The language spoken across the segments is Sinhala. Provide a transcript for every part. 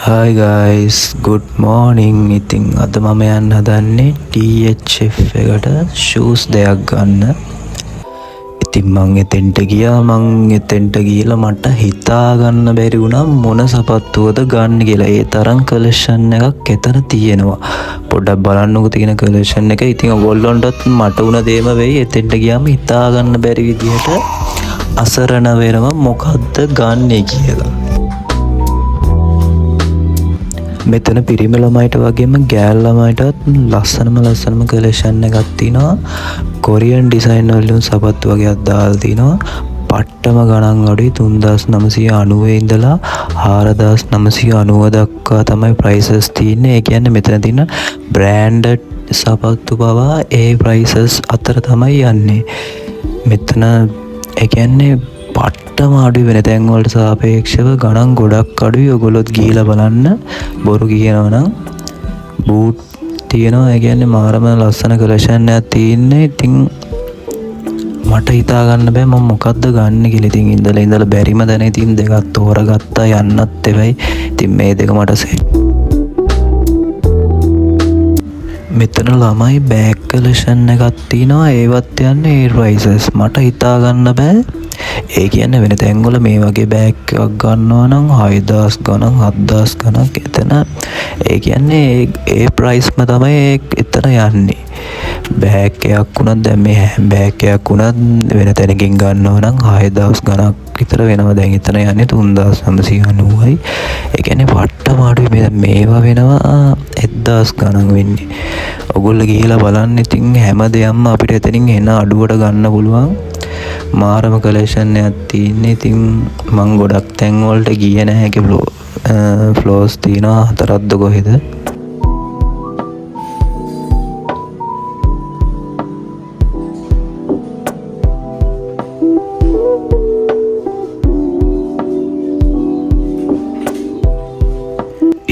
Hi guys, good morning. ඉතින් අද මම යන්න හදන්නේ THF එකට shoes දෙයක් ගන්න. ඉතින් මං එතෙන්ට ගිහලා මට හිතා ගන්න බැරි වුණා මොන සපත්තුවද ගන්න කියලා. ඒ තරම් කලෙක්ෂන් එකක් එතන තියෙනවා. පොඩ්ඩක් බලන්නකෝ තියෙන කලෙක්ෂන් එක. ඉතින් ඔයගොල්ලන්ටත් මට උන දේම වෙයි. එතෙන්ට ගියාම හිතා ගන්න බැරි විදිහට අසරණ වෙනවා මොකද්ද ගන්නෙ කියලා. මෙතන පිරිමි ළමයිට වගේම ගෑල් ළමයිටත් ලස්සනම කලෙක්ෂන් එකක් තියෙනවා. කොරියන් ඩිසයින් වලින් සපත්තු වගේක් දාලා තිනවා. පට්ටම ගණන් අඩුයි 3990 ඉඳලා 4990 දක්වා තමයි ප්‍රයිසස් තියෙන්නේ. ඒ කියන්නේ මෙතන තියෙන බ්‍රෑන්ඩඩ් සපත්තු පවා ඒ ප්‍රයිසස් අතර තමයි යන්නේ. මෙතන ඒ කියන්නේ පට්ටම අඩුයි වෙන තැන් වලට සාපේක්ෂව ගණන් ගොඩක් අඩුයි. ඔයගොල්ලොත් ගිහලා බලන්න. බොරු කියනවා නම් බූට් තියෙනවා. ඒ කියන්නේ මාරම ලස්සන කලෙක්ෂන් එකක් තියෙන්නේ. ඉතින් මට හිතා ගන්න බෑ මම මොකද්ද ගන්න කියලා. ඉතින් ඉඳලා බැරිම දැන ඉතින් දෙකක් තෝරගත්තා යන්නත් එවයි. ඉතින් මේ දෙක මට මෙතන ළමයි බෑග් කලෙක්ෂන් එකක් තියෙනවා. ඒවත් යන්නේ ඒ ප්‍රයිසස්. මට හිතා ගන්න බෑ. ඒ කියන්නේ වෙන තැන්වල මේ වගේ බෑග් එකක් ගන්නවා නම් 6000 ගණන් 7000 ගණන් එතන ඒ කියන්නේ ඒ ප්‍රයිස්ම තමයි එතන යන්නේ. බෑග් එකක් උනත් දැන් මේ බෑග් එකක් උනත් වෙන තැනකින් ගන්නවා නම් 6000 ගණක් විතර වෙනවා. දැන් එතන යන්නේ 3990යි. ඒ කියන්නේ පට්ටම අඩුයි. මේවා වෙනවා 1000 ගණන් වෙන්නේ. ඔයගොල්ලෝ ගිහිලා බලන්න. ඉතින් හැම දෙයක්ම අපිට එතනින් එන අඩුවට ගන්න පුළුවන්. මාරම කලෙක්ෂන් එකක් තියෙන්නේ. ඉතින් මං ගොඩක් තැන් වලට ගියේ නැහැ. ඒක ෆ්ලෝස් තියෙනවා 4ක්ද කොහෙද.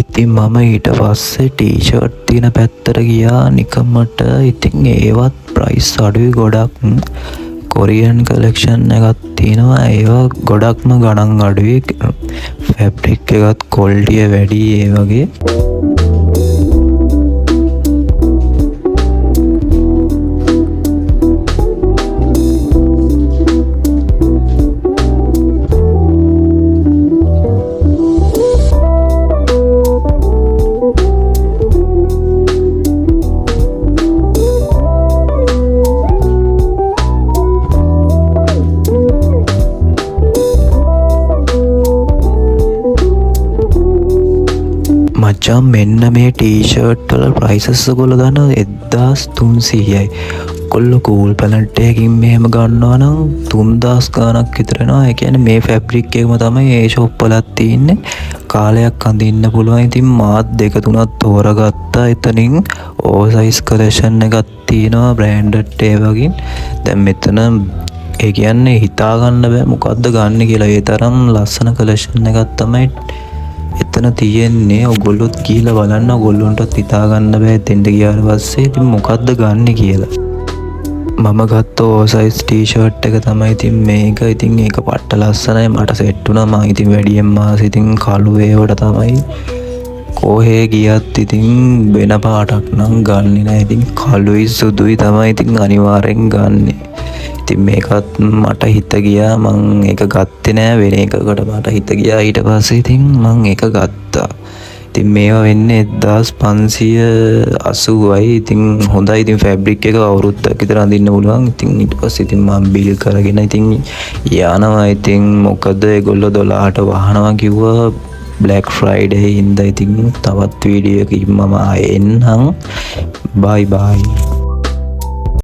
ඉතින් මම ඊට පස්සේ ටී-ෂර්ට් තියෙන පැත්තට ගියා නිකමට. ඉතින් ඒවත් ප්‍රයිස් අඩුයි ගොඩක්. කොරියන් කලෙක්ෂන් එකක් තියෙනවා. ඒවා ගොඩක්ම ගණන් අඩුයි. ෆැබ්‍රික් එකත් ක්වොලිටිය වැඩි. ඒ වගේ මචං මෙන්න මේ ටී-ෂර්ට් වල ප්‍රයිසස් ඔයගොල්ලෝ ගන්නවා 1300යි. ඔයගොල්ලෝ කූල් පැලට් එකකින් මෙහෙම ගන්නවා නම් 3000 ගාණක් විතර යනවා. ඒ කියන්නේ මේ ෆැබ්‍රික් එකම තමයි ඒ ෂොප් වලත් තියෙන්නේ. කාලයක් අඳින්න පුළුවන්. ඉතින් මාත් දෙක තුනක් තෝරගත්තා. එතනින් ඕවර් සයිස් කලෙක්ෂන් එකක් තියෙනවා බ්‍රෑන්ඩඩ් ඒ වගේ. දැන් මෙතන ඒ කියන්නේ හිතා ගන්න බෑ මොකද්ද ගන්න කියලා. ඒ තරම් ලස්සන කලෙක්ෂන් එකක් තමයි එතන තියෙන්නේ. ඔයගොල්ලොත් ගිහිල්ලා බලන්න. ඔයගොල්ලොන්ටත් හිතා ගන්න බෑ එතෙන්ට ගියාට පස්සේ ඉතින් මොකද්ද ගන්න කියලා. මම ගත්ත ඕවර්සයිස් ටී-ෂර්ට් එක තමයි ඉතින් මේක. ඉතින් ඒක පට්ට ලස්සනයි. මට සෙට් වුණා. මම ඉතින් වැඩියෙන් මාස ඉතින් කළු ඒවට තමයි කොහේ ගියත් ඉතින් වෙන පාටක් නම් ගන්නෙ නෑ. ඉතින් කළුයි සුදුයි තමයි ඉතින් අනිවාර්යෙන් ගන්නෙ. ඉතින් මේකත් මට හිත ගියා. මං ඒක ගත්තේ නෑ. වෙන එකකට මට හිත ගියා. ඊට පස්සේ ඉතින් මං ඒක ගත්තා. ඉතින් මේවා වෙන්නේ 1580යි. ඉතින් හොඳයි. ඉතින් ෆැබ්‍රික් එක අවුරුද්දක් විතර අඳින්න පුළුවන්. ඉතින් ඊට පස්සේ ඉතින් මම බිල් කරගෙන ඉතින් යනවා. ඉතින් මොකද ඒගොල්ලෝ 12ට වහනවා කිව්වා බ්ලැක් ෆ්‍රයිඩේ හින්දා. ඉතින් තවත් වීඩියෝ එකකින් මම ආයෙ එන්නම්. බයි බයි.